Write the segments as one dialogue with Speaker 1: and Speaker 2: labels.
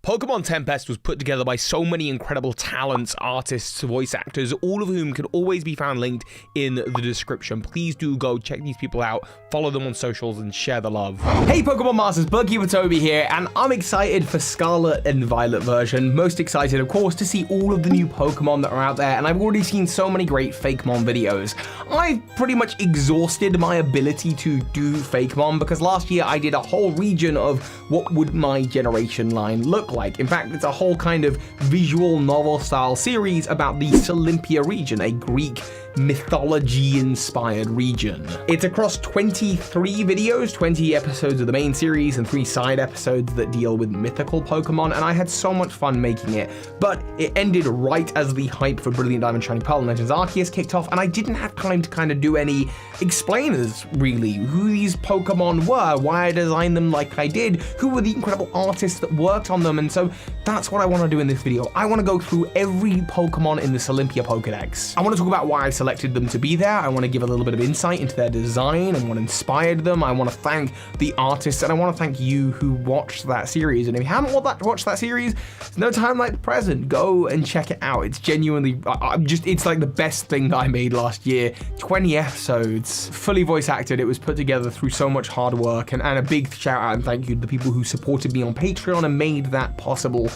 Speaker 1: Pokemon Tempest was put together by so many incredible talents, artists, voice actors, all of whom can always be found linked in the description. Please do go check these people out, follow them on socials, and share the love. Hey Pokemon Masters, Toby here, and I'm excited for Scarlet and Violet version. Most excited, of course, to see all of the new Pokemon that are out there, and I've already seen so many great FAKEMON videos. I've pretty much exhausted my ability to do FAKEMON because last year I did a whole region of what would my generation line look like. In fact, it's a whole kind of visual novel style series about the Olympia region, a Greek mythology-inspired region. It's across 23 videos, 20 episodes of the main series and 3 side episodes that deal with mythical Pokemon, and I had so much fun making it, but it ended right as the hype for Brilliant Diamond, Shining Pearl and Legends Arceus kicked off, and I didn't have time to kind of do any explainers, really, who these Pokemon were, why I designed them like I did, who were the incredible artists that worked on them, and so that's what I want to do in this video. I want to go through every Pokemon in this Olympia Pokedex. I want to talk about why I selected them to be there. I want to give a little bit of insight into their design and what inspired them. I want to thank the artists, and I want to thank you who watched that series. And if you haven't watched that series, there's no time like the present. Go and check it out. It's genuinely, it's like the best thing that I made last year. 20 episodes, fully voice acted. It was put together through so much hard work, and a big shout out and thank you to the people who supported me on Patreon and made that possible.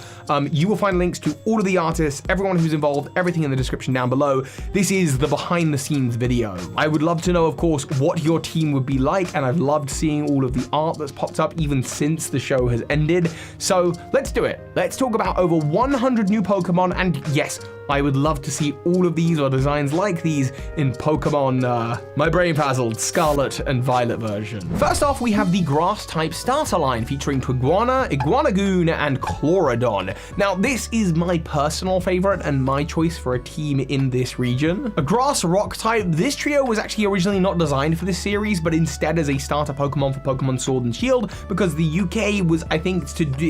Speaker 1: You will find links to all of the artists, everyone who's involved, everything in the description down below. This is the behind the scenes video. I would love to know, of course, what your team would be like, and I've loved seeing all of the art that's popped up even since the show has ended. So let's do it. Let's talk about over 100 new Pokemon, and yes, I would love to see all of these or designs like these in Pokemon, my brain puzzled, Scarlet and Violet version. First off, we have the Grass-type starter line featuring Tiguana, Iguanagoon, and Chlorodon. Now, this is my personal favorite and my choice for a team in this region. A Grass Rock type, this trio was actually originally not designed for this series, but instead as a starter Pokemon for Pokemon Sword and Shield, because the UK was, I think,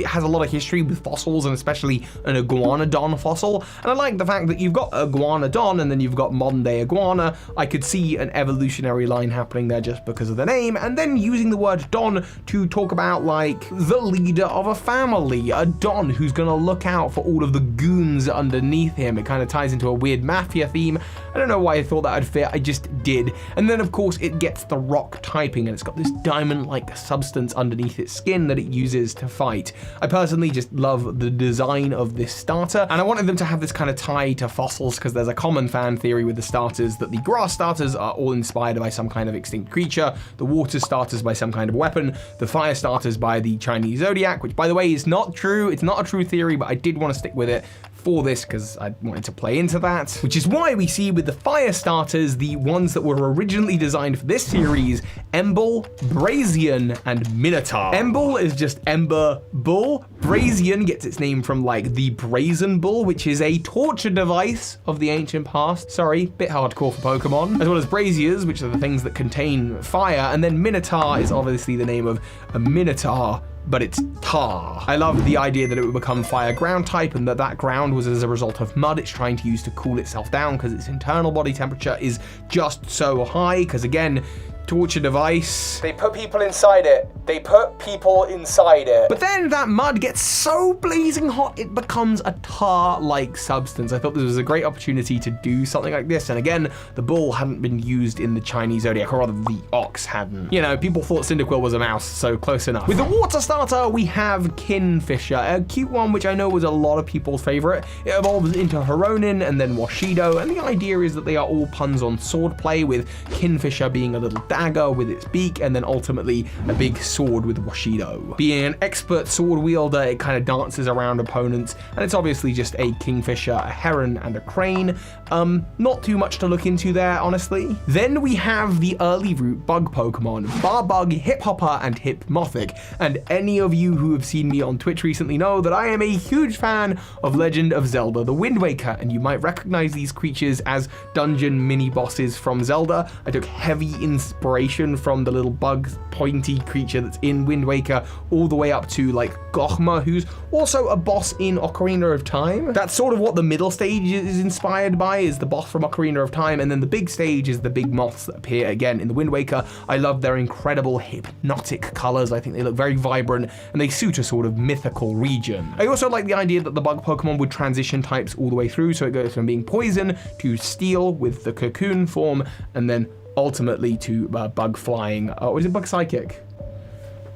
Speaker 1: has a lot of history with fossils, and especially an Iguanodon fossil, and I like the fact that you've got Iguanodon and then you've got modern day Iguana. I could see an evolutionary line happening there just because of the name, and then using the word Don to talk about like the leader of a family, a Don who's gonna look out for all of the goons underneath him. It kind of ties into a weird mafia theme. I don't know why I thought that would fit, I just did. And then of course it gets the rock typing, and it's got this diamond-like substance underneath its skin that it uses to fight. I personally just love the design of this starter, and I wanted them to have this kind of tie to fossils because there's a common fan theory with the starters that the grass starters are all inspired by some kind of extinct creature, the water starters by some kind of weapon, the fire starters by the Chinese zodiac, which by the way is not true. It's not a true theory, but I did want to stick with it for this because I wanted to play into that, which is why we see with the fire starters, the ones that were originally designed for this series, Emble, Brazian, and Minotaur. Emble is just Ember Bull. Brazian gets its name from like the Brazen Bull, which is a torture device of the ancient past. Sorry, bit hardcore for Pokemon. As well as Braziers, which are the things that contain fire, and then Minotaur is obviously the name of a Minotaur, but it's tar. I love the idea that it would become fire ground type, and that ground was as a result of mud it's trying to use to cool itself down because its internal body temperature is just so high, because again, torture device. They put people inside it. But then that mud gets so blazing hot, it becomes a tar-like substance. I thought this was a great opportunity to do something like this. And again, the bull hadn't been used in the Chinese zodiac, or rather the ox hadn't. You know, people thought Cyndaquil was a mouse, so close enough. With the water starter, we have Kinfisher, a cute one, which I know was a lot of people's favorite. It evolves into Horonin and then Washido, and the idea is that they are all puns on swordplay, with Kinfisher being a little dagger with its beak, and then ultimately a big sword with Washido. Being an expert sword wielder, it kind of dances around opponents, and it's obviously just a kingfisher, a heron, and a crane. Not too much to look into there, honestly. Then we have the early root bug Pokemon, Barbug, Hiphopper, and Hipmothic, and any of you who have seen me on Twitch recently know that I am a huge fan of Legend of Zelda The Wind Waker, and you might recognize these creatures as dungeon mini bosses from Zelda. I took heavy inspiration inspiration from the little bug pointy creature that's in Wind Waker all the way up to like Gochma, who's also a boss in Ocarina of Time. That's sort of what the middle stage is inspired by, is the boss from Ocarina of Time, and then the big stage is the big moths that appear again in the Wind Waker. I love their incredible hypnotic colors. I think they look very vibrant and they suit a sort of mythical region. I also like the idea that the bug Pokemon would transition types all the way through, so it goes from being poison to steel with the cocoon form, and then ultimately to bug flying. Or is it bug psychic?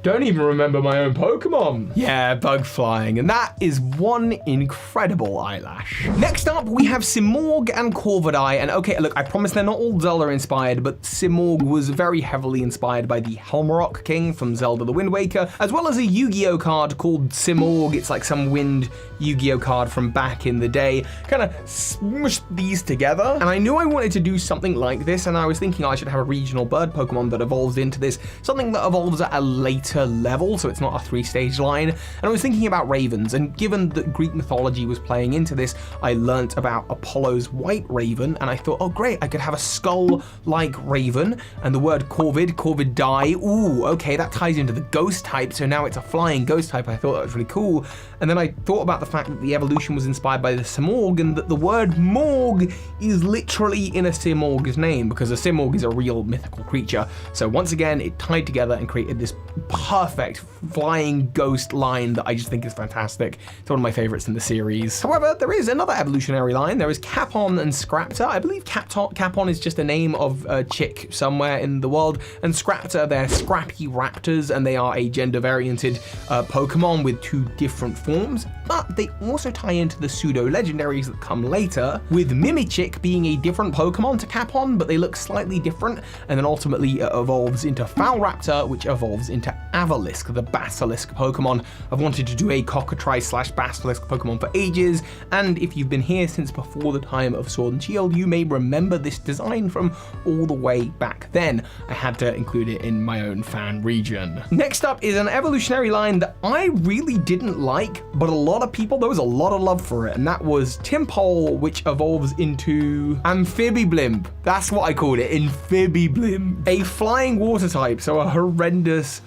Speaker 1: Don't even remember my own Pokemon. Yeah, bug flying, and that is one incredible eyelash. Next up, we have Simorgh and Corviknight, and okay, look, I promise they're not all Zelda inspired, but Simorgh was very heavily inspired by the Helmrock King from Zelda the Wind Waker, as well as a Yu-Gi-Oh card called Simorgh. It's like some wind Yu-Gi-Oh card from back in the day. Kind of smushed these together, and I knew I wanted to do something like this, and I was thinking I should have a regional bird Pokemon that evolves into this, something that evolves at a later level, so it's not a 3-stage line. And I was thinking about ravens, and given that Greek mythology was playing into this, I learnt about Apollo's white raven, and I thought, oh great, I could have a skull-like raven, and the word Corviknight, ooh, okay, that ties into the ghost type, so now it's a flying ghost type. I thought that was really cool. And then I thought about the fact that the evolution was inspired by the Simorgh, and that the word Morg is literally in a Simorgh's name, because a Simorgh is a real mythical creature. So once again, it tied together and created this perfect flying ghost line that I just think is fantastic. It's one of my favorites in the series. However, there is another evolutionary line. There is Capon and Scraptor. I believe Capon is just a name of a chick somewhere in the world, and Scraptor, they're scrappy raptors, and they are a gender-varianted Pokemon with 2 different forms, but they also tie into the pseudo-legendaries that come later, with Mimichick being a different Pokemon to Capon, but they look slightly different, and then ultimately it evolves into Falraptor, which evolves into Avalisk, the Basilisk Pokemon. I've wanted to do a Cockatrice/Basilisk Pokemon for ages, and if you've been here since before the time of Sword and Shield, you may remember this design from all the way back then. I had to include it in my own fan region. Next up is an evolutionary line that I really didn't like, but a lot of people, there was a lot of love for it, and that was Timpole, which evolves into Amphibiblimp. That's what I called it, Amphibiblimp. A flying water type, so a horrendous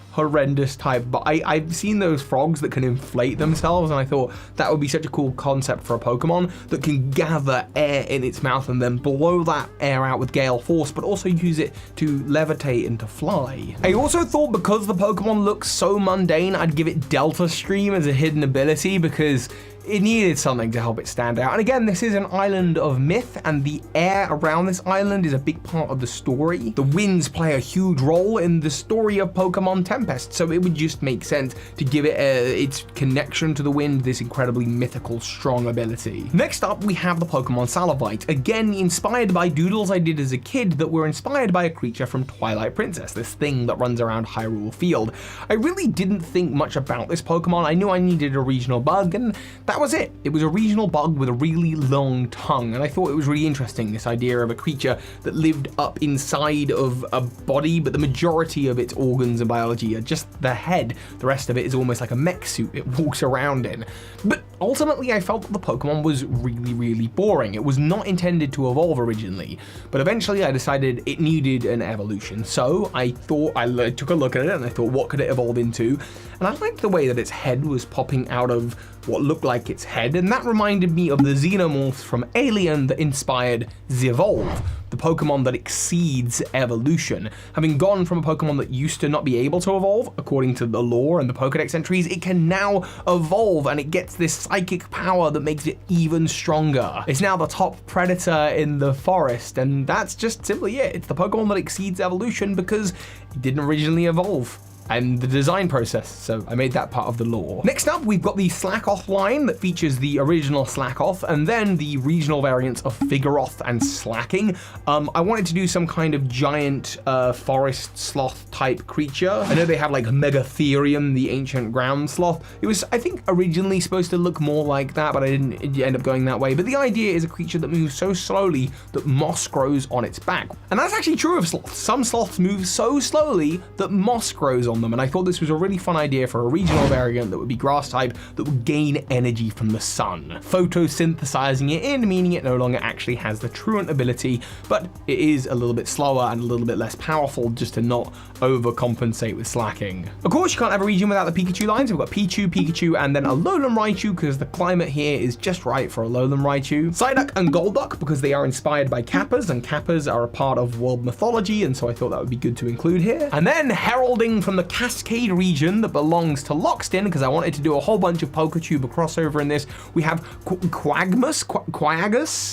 Speaker 1: type, but I've seen those frogs that can inflate themselves, and I thought that would be such a cool concept for a Pokemon that can gather air in its mouth and then blow that air out with gale force, but also use it to levitate and to fly. I also thought because the Pokemon looks so mundane, I'd give it Delta Stream as a hidden ability, because it needed something to help it stand out. And again, this is an island of myth, and the air around this island is a big part of the story. The winds play a huge role in the story of Pokemon Tempest, so it would just make sense to give it its connection to the wind, this incredibly mythical, strong ability. Next up, we have the Pokemon Salavite, again inspired by doodles I did as a kid that were inspired by a creature from Twilight Princess, this thing that runs around Hyrule Field. I really didn't think much about this Pokemon. I knew I needed a regional bug, and that was it. It was a regional bug with a really long tongue, and I thought it was really interesting, this idea of a creature that lived up inside of a body, but the majority of its organs and biology are just the head. The rest of it is almost like a mech suit it walks around in. But ultimately, I felt that the Pokemon was really, really boring. It was not intended to evolve originally, but eventually I decided it needed an evolution. So I thought, I took a look at it and I thought, what could it evolve into? And I liked the way that its head was popping out of what looked like its head, and that reminded me of the Xenomorphs from Alien that inspired Zvolve, the Pokemon that exceeds evolution. Having gone from a Pokemon that used to not be able to evolve, according to the lore and the Pokedex entries, it can now evolve, and it gets this psychic power that makes it even stronger. It's now the top predator in the forest, and that's just simply it. It's the Pokemon that exceeds evolution because it didn't originally evolve, and the design process, so I made that part of the lore. Next up, we've got the Slakoth line that features the original Slakoth, and then the regional variants of Figoroth and Slacking. I wanted to do some kind of giant forest sloth type creature. I know they have like Megatherium, the ancient ground sloth. It was, I think, originally supposed to look more like that, but I didn't end up going that way. But the idea is a creature that moves so slowly that moss grows on its back. And that's actually true of sloths. Some sloths move so slowly that moss grows on them, and I thought this was a really fun idea for a regional variant that would be grass type that would gain energy from the sun, photosynthesizing it in, meaning it no longer actually has the truant ability, but it is a little bit slower and a little bit less powerful, just to not overcompensate with slacking. Of course, you can't have a region without the Pikachu lines. We've got Pichu, Pikachu, and then a Alolan Raichu, because the climate here is just right for a Alolan Raichu. Psyduck and Golduck, because they are inspired by Kappas, and Kappas are a part of world mythology, and so I thought that would be good to include here. And then heralding from the Cascade region that belongs to Loxton, because I wanted to do a whole bunch of Poketuber crossover in this, we have Quagus.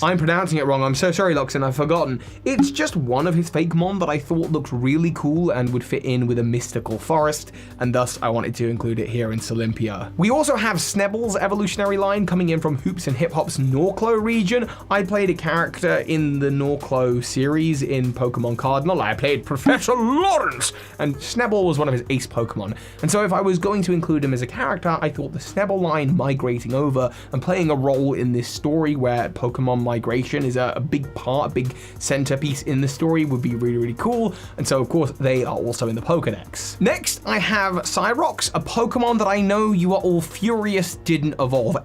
Speaker 1: I'm pronouncing it wrong. I'm so sorry, Loxton. I've forgotten. It's just one of his FAKEMON that I thought looked really cool and would fit in with a mystical forest, and thus I wanted to include it here in Olympia. We also have Snebble's evolutionary line coming in from Hoops and Hip Hop's Norclo region. I played a character in the Norclo series in Pokemon Cardinal. I played Professor Lawrence, and Snebble was one of his ace Pokemon. And so if I was going to include him as a character, I thought the Snebble line migrating over and playing a role in this story where Pokemon migration is a big part, a big centerpiece in the story would be really, really cool. And so of course they are also in the Pokedex. Next, I have Cyrox, a Pokemon that I know you are all furious didn't evolve.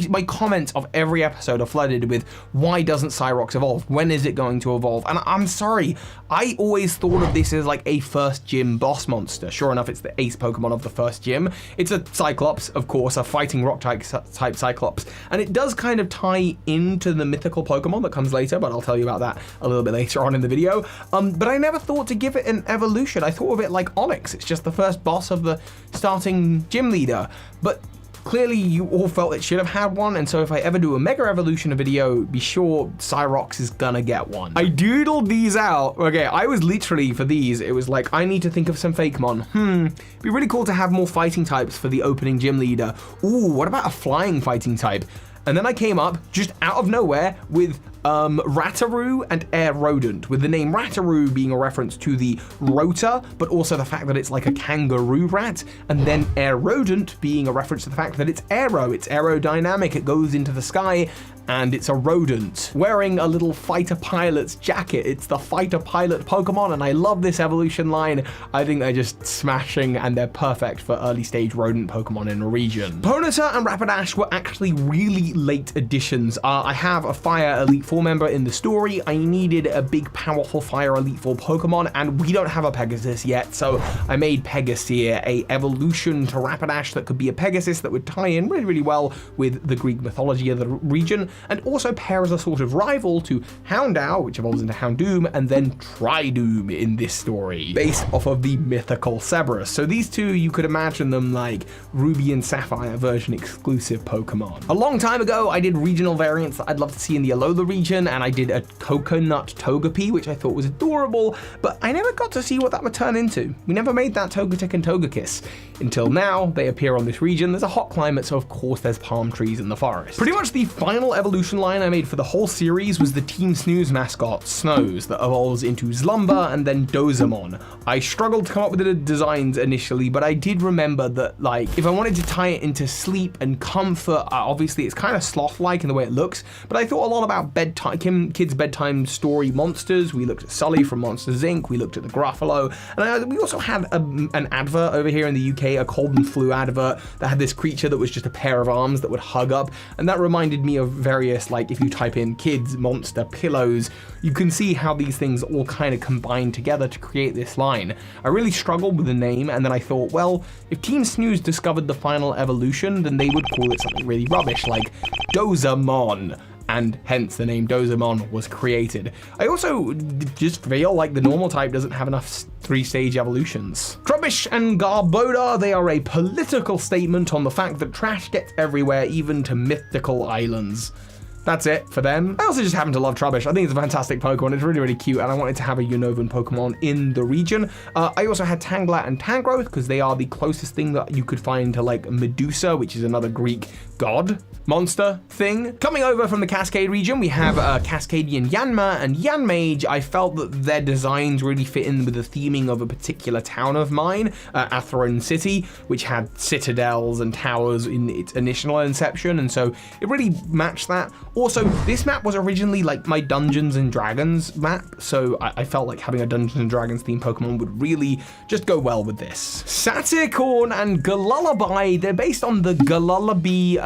Speaker 1: My comments of every episode are flooded with, why doesn't Cyrox evolve? When is it going to evolve? And I'm sorry, I always thought of this as like a first gym boss monster. Sure enough, it's the ace Pokemon of the first gym. It's a Cyclops, of course, a fighting rock type Cyclops. And it does kind of tie into the mythical Pokemon that comes later, but I'll tell you about that a little bit later on in the video. But I never thought to give it an evolution. I thought of it like Onix. It's just the first boss of the starting gym leader. But clearly you all felt it should have had one, and so if I ever do a Mega Evolution video, be sure Cyrox is gonna get one. I doodled these out. Okay, I was literally, for these, it was like, I need to think of some FAKEMon. It'd be really cool to have more fighting types for the opening gym leader. Ooh, what about a flying fighting type? And then I came up, just out of nowhere, with Rataroo and Air Rodent, with the name Rataroo being a reference to the rotor, but also the fact that it's like a kangaroo rat, and then Air Rodent being a reference to the fact that it's aerodynamic, it goes into the sky, and it's a rodent wearing a little fighter pilot's jacket. It's the fighter pilot Pokemon, and I love this evolution line. I think they're just smashing, and they're perfect for early stage rodent Pokemon in a region. Ponyta and Rapidash were actually really late additions. I have a Fire Elite Four member in the story. I needed a big powerful Fire Elite Four Pokemon, and we don't have a Pegasus yet, so I made Pegaseer, a evolution to Rapidash that could be a Pegasus that would tie in really, really well with the Greek mythology of the region, and also pair as a sort of rival to Houndour, which evolves into Houndoom, and then Tridoom in this story, based off of the mythical Cerberus. So these two, you could imagine them like Ruby and Sapphire version exclusive Pokemon. A long time ago, I did regional variants that I'd love to see in the Alola region, and I did a Coconut Togepi, which I thought was adorable, but I never got to see what that would turn into. We never made that Togetic and Togekiss. Until now, they appear on this region. There's a hot climate, so of course there's palm trees in the forest. Pretty much the final evolution line I made for the whole series was the Team Snooze mascot, Snows, that evolves into Slumber and then Dozamon. I struggled to come up with the designs initially, but I did remember that, like, if I wanted to tie it into sleep and comfort, obviously it's kind of sloth-like in the way it looks, but I thought a lot about kids' bedtime story monsters. We looked at Sully from Monsters Inc., we looked at the Gruffalo, and we also had an advert over here in the UK, a cold and flu advert that had this creature that was just a pair of arms that would hug up, and that reminded me of various, like, if you type in kids, monster, pillows, you can see how these things all kind of combine together to create this line. I really struggled with the name, and then I thought, well, if Team Snooze discovered the final evolution, then they would call it something really rubbish, like Dozamon, and hence the name Dozamon was created. I also just feel like the normal type doesn't have enough 3-stage evolutions. Trubbish and Garbodor, they are a political statement on the fact that trash gets everywhere, even to mythical islands. That's it for them. I also just happen to love Trubbish. I think it's a fantastic Pokemon. It's really, really cute, and I wanted to have a Unovan Pokemon in the region. I also had Tangela and Tangrowth because they are the closest thing that you could find to, like, Medusa, which is another Greek god monster thing. Coming over from the Cascade region, we have Cascadian Yanma and Yanmage. I felt that their designs really fit in with the theming of a particular town of mine, Atheron City, which had citadels and towers in its initial inception, and so it really matched that. Also, this map was originally like my Dungeons and Dragons map, so I felt like having a Dungeons and Dragons themed Pokemon would really just go well with this. Satyrcorn and Galulubi, they're based on the Galulubi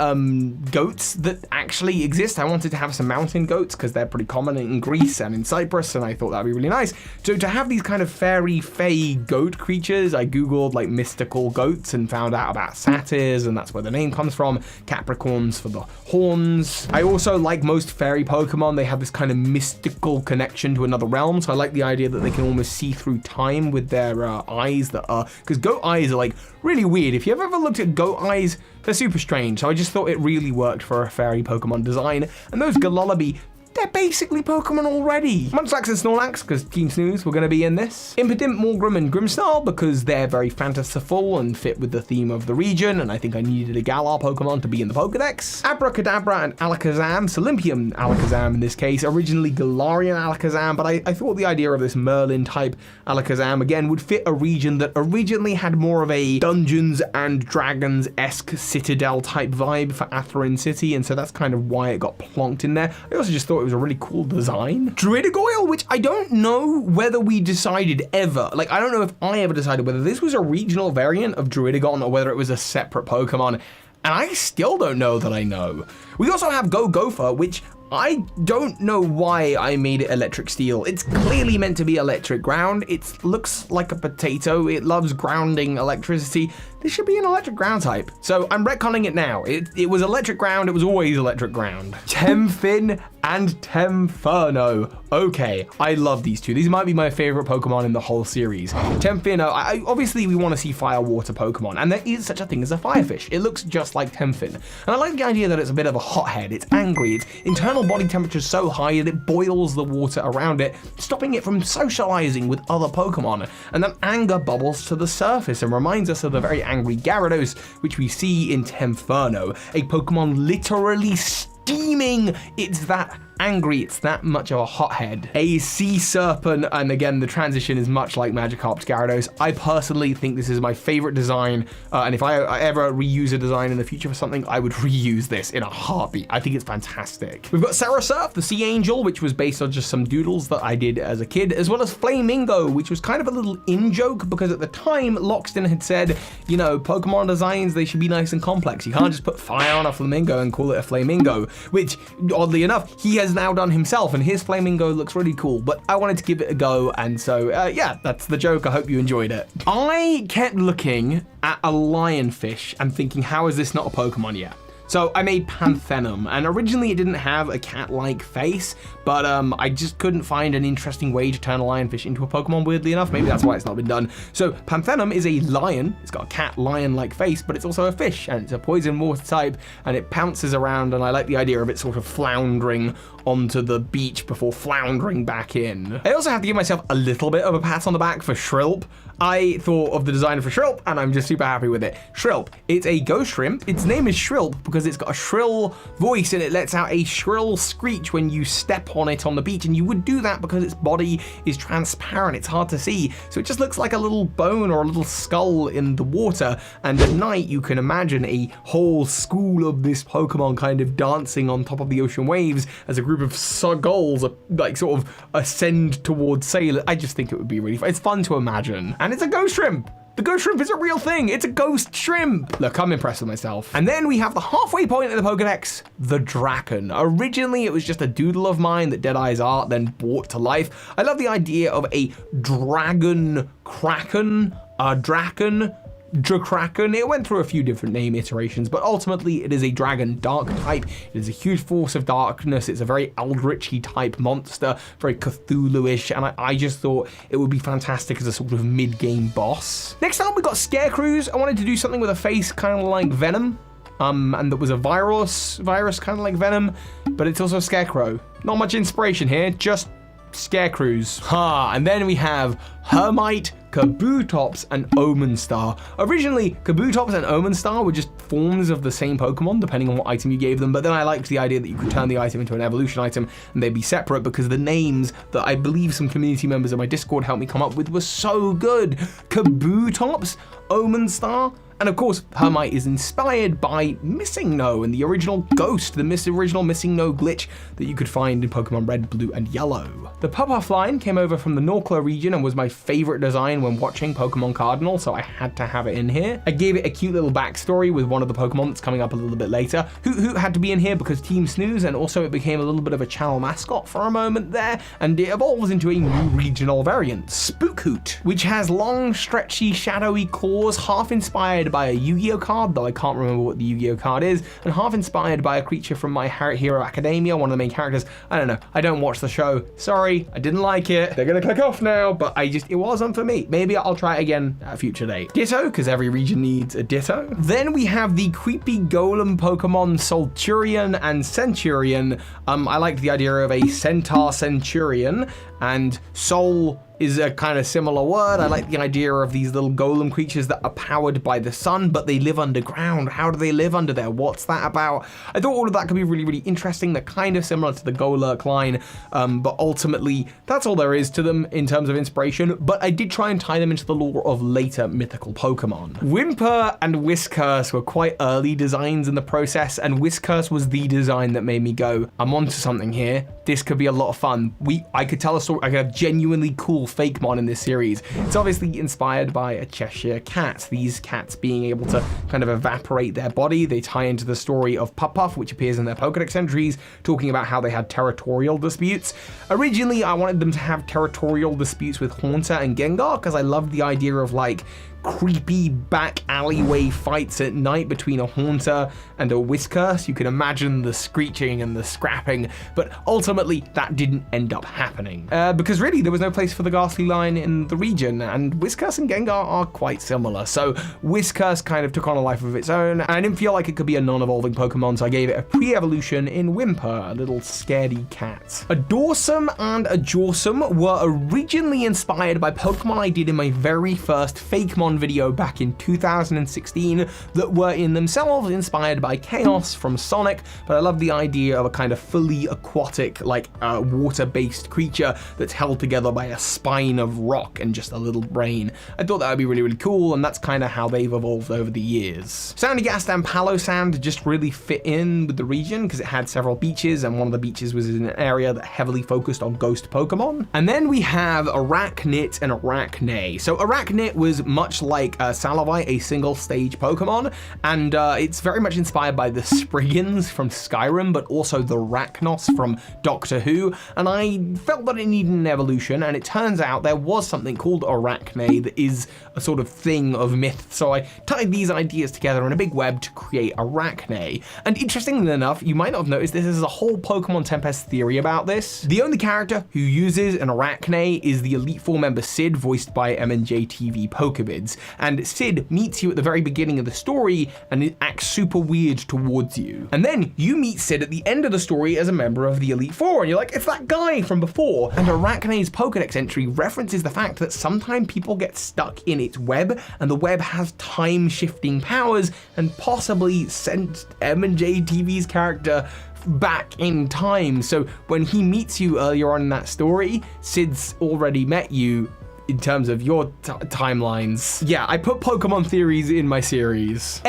Speaker 1: goats that actually exist. I wanted to have some mountain goats because they're pretty common in Greece and in Cyprus, and I thought that'd be really nice. So to have these kind of fairy, fae goat creatures, I googled like mystical goats and found out about satyrs, and that's where the name comes from. Capricorns for the horns. I also, like most fairy Pokemon, they have this kind of mystical connection to another realm, so I like the idea that they can almost see through time with their eyes that are, because goat eyes are like really weird. If you've ever looked at goat eyes, they're super strange, so I just thought it really worked for a fairy Pokemon design. And those Galulubi, they're basically Pokemon already. Munchlax and Snorlax, because Team Snooze were going to be in this. Impidimp, Morgrem, and Grimmsnarl, because they're very fanciful and fit with the theme of the region, and I think I needed a Galar Pokemon to be in the Pokedex. Abracadabra and Alakazam, Solympium Alakazam in this case, originally Galarian Alakazam, but I thought the idea of this Merlin-type Alakazam, again, would fit a region that originally had more of a Dungeons and Dragons-esque Citadel-type vibe for Atherin City, and so that's kind of why it got plonked in there. I also just thought it was a really cool design. Druidigoyle, which I don't know whether we decided ever. Like, I don't know if I ever decided whether this was a regional variant of Druidigon or whether it was a separate Pokemon. And I still don't know that I know. We also have Gopher, which I don't know why I made it electric steel. It's clearly meant to be electric ground. It looks like a potato. It loves grounding electricity. This should be an electric ground type. So I'm retconning it now. It was electric ground. It was always electric ground. Temfin and Temferno. Okay, I love these two. These might be my favorite Pokemon in the whole series. Temferno, obviously we want to see fire water Pokemon, and there is such a thing as a firefish. It looks just like Temfin. And I like the idea that it's a bit of a hothead. It's angry. Its internal body temperature is so high that it boils the water around it, stopping it from socializing with other Pokemon. And that anger bubbles to the surface and reminds us of the very angry Gyarados, which we see in Temferno, a Pokemon literally steaming. It's that angry, it's that much of a hothead. A sea serpent, and again, the transition is much like Magikarp's Gyarados. I personally think this is my favorite design, and if I ever reuse a design in the future for something, I would reuse this in a heartbeat. I think it's fantastic. We've got Sarasurf, the Sea Angel, which was based on just some doodles that I did as a kid, as well as Flamingo, which was kind of a little in-joke, because at the time, Loxton had said, you know, Pokemon designs, they should be nice and complex. You can't just put fire on a Flamingo and call it a Flamingo, which, oddly enough, he has now done himself, and his Flamingo looks really cool, but I wanted to give it a go, and so yeah, that's the joke. I hope you enjoyed it. I kept looking at a lionfish and thinking, how is this not a Pokemon yet? So I made Panthenum, and originally it didn't have a cat-like face, but I just couldn't find an interesting way to turn a lionfish into a Pokemon, weirdly enough. Maybe that's why it's not been done. So Panthenum is a lion. It's got a cat-lion-like face, but it's also a fish, and it's a poison water type, and it pounces around, and I like the idea of it sort of floundering onto the beach before floundering back in. I also have to give myself a little bit of a pat on the back for Shrilp. I thought of the design for Shrilp, and I'm just super happy with it. Shrilp, it's a ghost shrimp. Its name is Shrilp because it's got a shrill voice, and it lets out a shrill screech when you step on it on the beach, and you would do that because its body is transparent. It's hard to see, so it just looks like a little bone or a little skull in the water, and at night you can imagine a whole school of this Pokemon kind of dancing on top of the ocean waves as a group of skulls like sort of ascend towards sailors. I just think it would be really fun. It's fun to imagine. And it's a ghost shrimp. The ghost shrimp is a real thing. It's a ghost shrimp. Look, I'm impressed with myself. And then we have the halfway point in the Pokedex, the Draken. Originally, it was just a doodle of mine that Deadeye's art then brought to life. I love the idea of a dragon kraken, a Draken. Drakraken. It went through a few different name iterations, but ultimately it is a dragon dark type. It is a huge force of darkness. It's a very eldritchy type monster, very Cthulhu-ish, and I just thought it would be fantastic as a sort of mid-game boss. Next up, we got Scarecrows. I wanted to do something with a face kind of like Venom, and that was a virus kind of like Venom, but it's also a Scarecrow. Not much inspiration here, just Scarecrows. And then we have Hermite, Kabutops, and Omenstar. Originally, Kabutops and Omenstar were just forms of the same Pokemon, depending on what item you gave them, but then I liked the idea that you could turn the item into an evolution item and they'd be separate, because the names that I believe some community members of my Discord helped me come up with were so good. Kabutops, Omenstar, And of course, Hermite is inspired by Missing No and the original Ghost, the original Missing No glitch that you could find in Pokemon Red, Blue, and Yellow. The Puff line came over from the Norclo region and was my favorite design when watching Pokemon Cardinal, so I had to have it in here. I gave it a cute little backstory with one of the Pokemon that's coming up a little bit later. Hoot had to be in here because Team Snooze, and also it became a little bit of a channel mascot for a moment there, and it evolves into a new regional variant, Spookhoot, which has long, stretchy, shadowy claws, half inspired by a Yu-Gi-Oh card, though I can't remember what the Yu-Gi-Oh card is, and half inspired by a creature from My Hero Academia, one of the main characters. I don't know, I don't watch the show. Sorry, I didn't like it. They're gonna click off now, but it wasn't for me. Maybe I'll try it again at a future date. Ditto, because every region needs a Ditto. Then we have the creepy golem Pokemon Solturion and Centurion. I like the idea of a Centaur Centurion, and Soul is a kind of similar word. I like the idea of these little golem creatures that are powered by the sun, but they live underground. How do they live under there? What's that about? I thought all of that could be really, really interesting. They're kind of similar to the Golurk line, but ultimately, that's all there is to them in terms of inspiration, but I did try and tie them into the lore of later mythical Pokemon. Whimper and Whiscash were quite early designs in the process, and Whiscash was the design that made me go, I'm onto something here. This could be a lot of fun. I could tell a story. I could have genuinely cool FAKEMON in this series. It's obviously inspired by a Cheshire cat. These cats being able to kind of evaporate their body. They tie into the story of Puff, which appears in their Pokedex entries, talking about how they had territorial disputes. Originally, I wanted them to have territorial disputes with Haunter and Gengar, because I loved the idea of like creepy back alleyway fights at night between a Haunter and a Whiscash. You can imagine the screeching and the scrapping, but ultimately that didn't end up happening because really there was no place for the Ghastly line in the region, and Whiscash and Gengar are quite similar. So Whiscash kind of took on a life of its own, and I didn't feel like it could be a non-evolving Pokemon, so I gave it a pre-evolution in Whimper, a little scaredy cat. A Dorsum and a Jawsum were originally inspired by Pokemon I did in my very first FAKEMON video back in 2016 that were in themselves inspired by Chaos from Sonic, but I love the idea of a kind of fully aquatic, like water-based creature that's held together by a spine of rock and just a little brain. I thought that would be really, really cool, and that's kind of how they've evolved over the years. Sandygast and Palosand just really fit in with the region because it had several beaches, and one of the beaches was in an area that heavily focused on ghost Pokemon. And then we have Arachnit and Arachne. So Arachnit was much like Salavite, a single stage Pokemon, and it's very much inspired by the Spriggans from Skyrim, but also the Raknos from Doctor Who, and I felt that it needed an evolution, and it turns out there was something called Arachne that is a sort of thing of myth, so I tied these ideas together in a big web to create Arachne. And interestingly enough, you might not have noticed this is a whole Pokemon Tempest theory about this. The only character who uses an Arachne is the Elite Four member Sid, voiced by M&J TV Pokebids, and Sid meets you at the very beginning of the story and it acts super weird towards you. And then you meet Sid at the end of the story as a member of the Elite Four, and you're like, it's that guy from before. And Arachne's Pokedex entry references the fact that sometimes people get stuck in its web, and the web has time-shifting powers and possibly sent M&J TV's character back in time. So when he meets you earlier on in that story, Sid's already met you in terms of your timelines. Yeah, I put Pokemon theories in my series.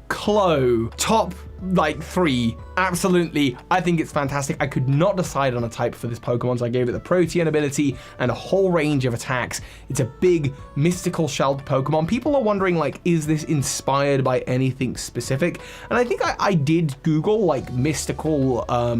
Speaker 1: Clo, top like 3. Absolutely, I think it's fantastic. I could not decide on a type for this Pokemon, so I gave it the Protean ability and a whole range of attacks. It's a big mystical shelled Pokemon. People are wondering, like, is this inspired by anything specific? And I think I did Google like mystical, I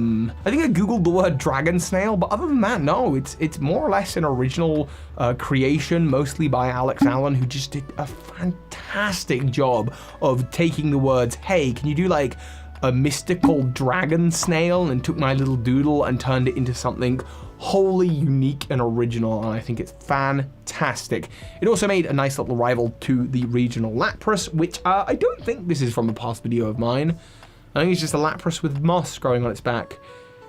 Speaker 1: think I Googled the word dragon snail, but other than that, no, it's more or less an original creation, mostly by Alex Allen, who just did a fantastic job of taking the words, hey, can you do like a mystical dragon snail, and took my little doodle and turned it into something wholly unique and original, and I think it's fantastic. It also made a nice little rival to the regional Lapras, which I don't think this is from a past video of mine. I think it's just a Lapras with moss growing on its back.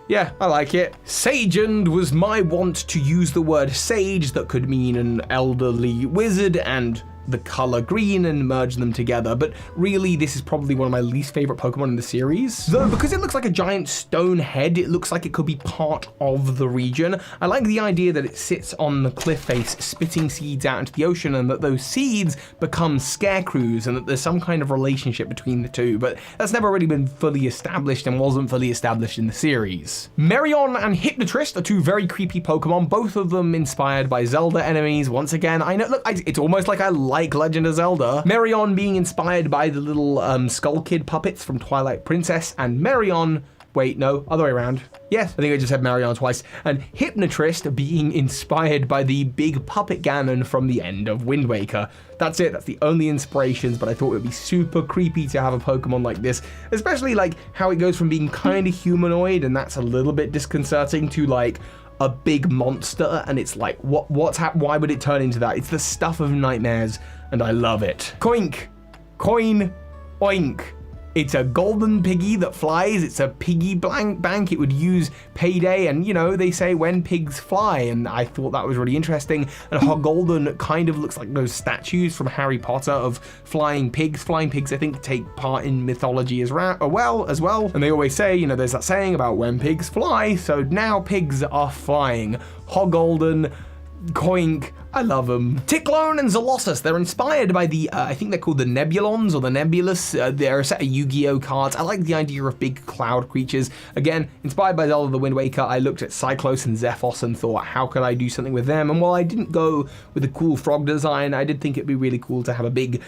Speaker 1: Yeah, I like it. Sagend was my want to use the word sage that could mean an elderly wizard, and the color green and merge them together. But really, this is probably one of my least favorite Pokemon in the series. Though, because it looks like a giant stone head, it looks like it could be part of the region. I like the idea that it sits on the cliff face, spitting seeds out into the ocean, and that those seeds become scarecrows, and that there's some kind of relationship between the two. But that's never really been fully established and wasn't fully established in the series. Marion and Hypnotrist are two very creepy Pokemon, both of them inspired by Zelda enemies. Once again, I know, look, it's almost like I like Legend of Zelda. Marion being inspired by the little Skull Kid puppets from Twilight Princess, and Marion, wait, no, other way around. Yes, I think I just said Marion twice. And Hypnotrist being inspired by the big puppet Ganon from the end of Wind Waker. That's it, that's the only inspirations, but I thought it would be super creepy to have a Pokemon like this, especially like how it goes from being kind of humanoid, and that's a little bit disconcerting, to like a big monster, and it's like, why would it turn into that? It's the stuff of nightmares, and I love it. Koink, coin, oink. It's a golden piggy that flies. It's a piggy bank. It would use payday, and you know, they say when pigs fly, and I thought that was really interesting. And Hogolden kind of looks like those statues from Harry Potter of flying pigs. Flying pigs, I think, take part in mythology as well. And they always say, you know, there's that saying about when pigs fly, so now pigs are flying. Hogolden, Koink, I love them. Ticklone and Zolossus, they're inspired by the, I think they're called the Nebulons or the Nebulous. They're a set of Yu-Gi-Oh cards. I like the idea of big cloud creatures. Again, inspired by Zelda the Wind Waker, I looked at Cyclos and Zephos and thought, how could I do something with them? And while I didn't go with a cool frog design, I did think it'd be really cool to have a big,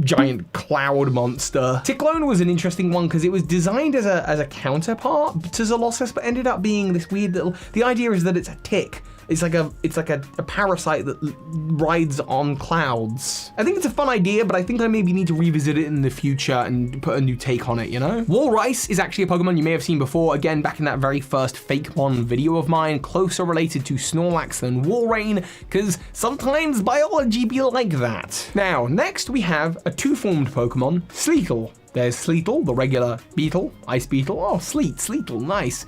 Speaker 1: giant cloud monster. Ticklone was an interesting one because it was designed as a counterpart to Zolossus, but ended up being this weird little, the idea is that it's a tick. It's like a parasite that rides on clouds. I think it's a fun idea, but I think I maybe need to revisit it in the future and put a new take on it, you know? Walrice is actually a Pokemon you may have seen before, again, back in that very first FAKEMON video of mine, closer related to Snorlax than Walrein, because sometimes biology be like that. Now, next we have a two-formed Pokemon, Sleetle. There's Sleetle, the regular beetle, ice beetle. Oh, Sleetle, nice.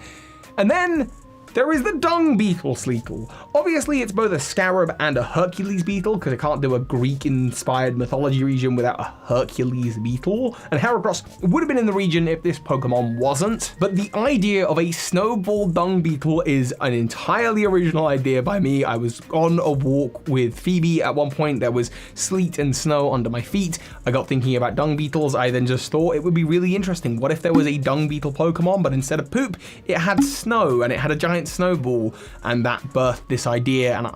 Speaker 1: And then there is the dung beetle Sleetle. Obviously, it's both a scarab and a Hercules beetle, because I can't do a Greek-inspired mythology region without a Hercules beetle. And Heracross would have been in the region if this Pokemon wasn't. But the idea of a snowball dung beetle is an entirely original idea by me. I was on a walk with Phoebe at one point. There was sleet and snow under my feet. I got thinking about dung beetles. I then just thought it would be really interesting. What if there was a dung beetle Pokemon, but instead of poop, it had snow and it had a giant snowball, and that birthed this idea, and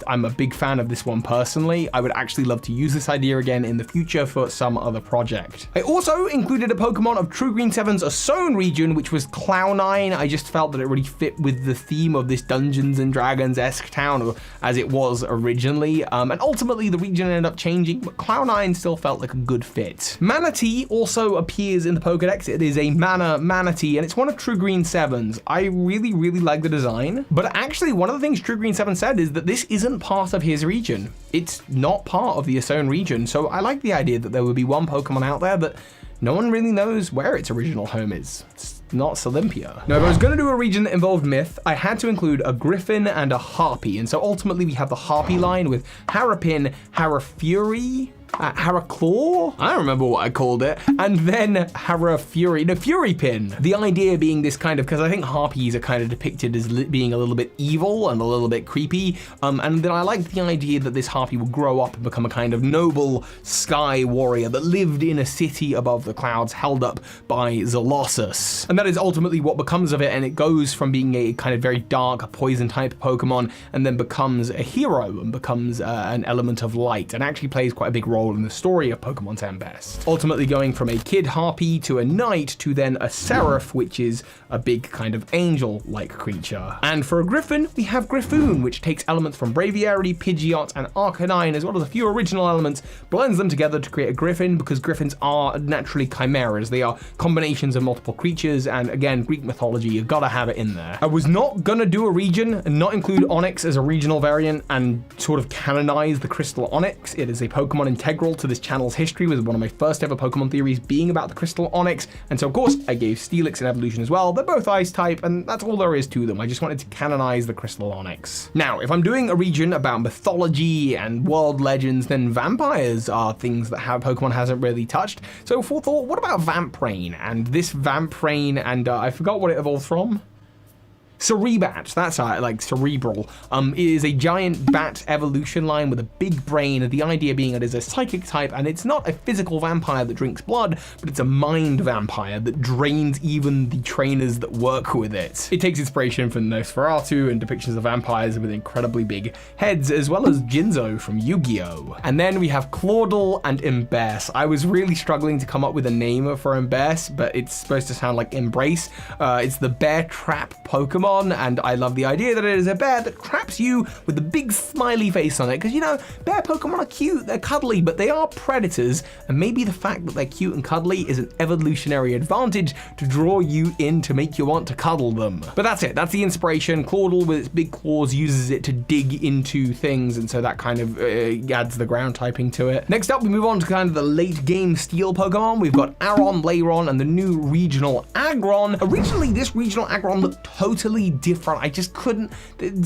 Speaker 1: I'm a big fan of this one personally. I would actually love to use this idea again in the future for some other project. I also included a Pokemon of True Green 7's Asone region, which was Clownine. I just felt that it really fit with the theme of this Dungeons and Dragons-esque town as it was originally, and ultimately the region ended up changing, but Clownine still felt like a good fit. Manatee also appears in the Pokedex. It is a Manatee, and it's one of True Green 7's. I really like the design, but actually one of the things True Green 7 said is that this isn't part of his region. It's not part of the Asone region, so I like the idea that there would be one Pokemon out there, but no one really knows where its original home is. It's not Olympia. Now, if I was going to do a region that involved myth, I had to include a Griffin and a Harpy, and so ultimately we have the Harpy line with Harapin, Harafury, Haraclaw? I don't remember what I called it. And then Furypin. The idea being this kind of, because I think Harpies are kind of depicted as being a little bit evil and a little bit creepy. And then I like the idea that this Harpy will grow up and become a kind of noble sky warrior that lived in a city above the clouds held up by Zolossus. And that is ultimately what becomes of it, and it goes from being a kind of very dark poison type Pokemon and then becomes a hero and becomes an element of light and actually plays quite a big role in the story of Pokemon Tempest. Ultimately going from a kid Harpy to a knight to then a seraph, which is a big kind of angel-like creature. And for a Griffin, we have Griffoon, which takes elements from Braviary, Pidgeot, and Arcanine, as well as a few original elements, blends them together to create a Griffin, because Griffins are naturally chimeras. They are combinations of multiple creatures, and again, Greek mythology, you've got to have it in there. I was not gonna do a region and not include Onix as a regional variant and sort of canonize the Crystal Onix. It is a Pokemon integrity integral to this channel's history, with one of my first ever Pokemon theories being about the Crystal Onyx, and so of course I gave Steelix an evolution as well. They're both ice type, and that's all there is to them. I just wanted to canonize the Crystal Onyx. Now, if I'm doing a region about mythology and world legends, then vampires are things that Pokemon hasn't really touched. So for thought, what about Vamprain? And this Vamprain, and I forgot what it evolved from. Cerebat, that's like cerebral, is a giant bat evolution line with a big brain. The idea being it is a psychic type, and it's not a physical vampire that drinks blood, but it's a mind vampire that drains even the trainers that work with it. It takes inspiration from Nosferatu and depictions of vampires with incredibly big heads, as well as Jinzo from Yu-Gi-Oh! And then we have Clawdle and Embass. I was really struggling to come up with a name for Embass, but it's supposed to sound like Embrace. It's the bear trap Pokemon, and I love the idea that it is a bear that traps you with a big smiley face on it, because, you know, bear Pokemon are cute, they're cuddly, but they are predators, and maybe the fact that they're cute and cuddly is an evolutionary advantage to draw you in to make you want to cuddle them. But that's it, that's the inspiration. Clawdle with its big claws uses it to dig into things, and so that kind of adds the ground typing to it. Next up, we move on to kind of the late game steel Pokemon. We've got Aron, Lairon, and the new regional Aggron. Originally, this regional Aggron looked totally different. I just couldn't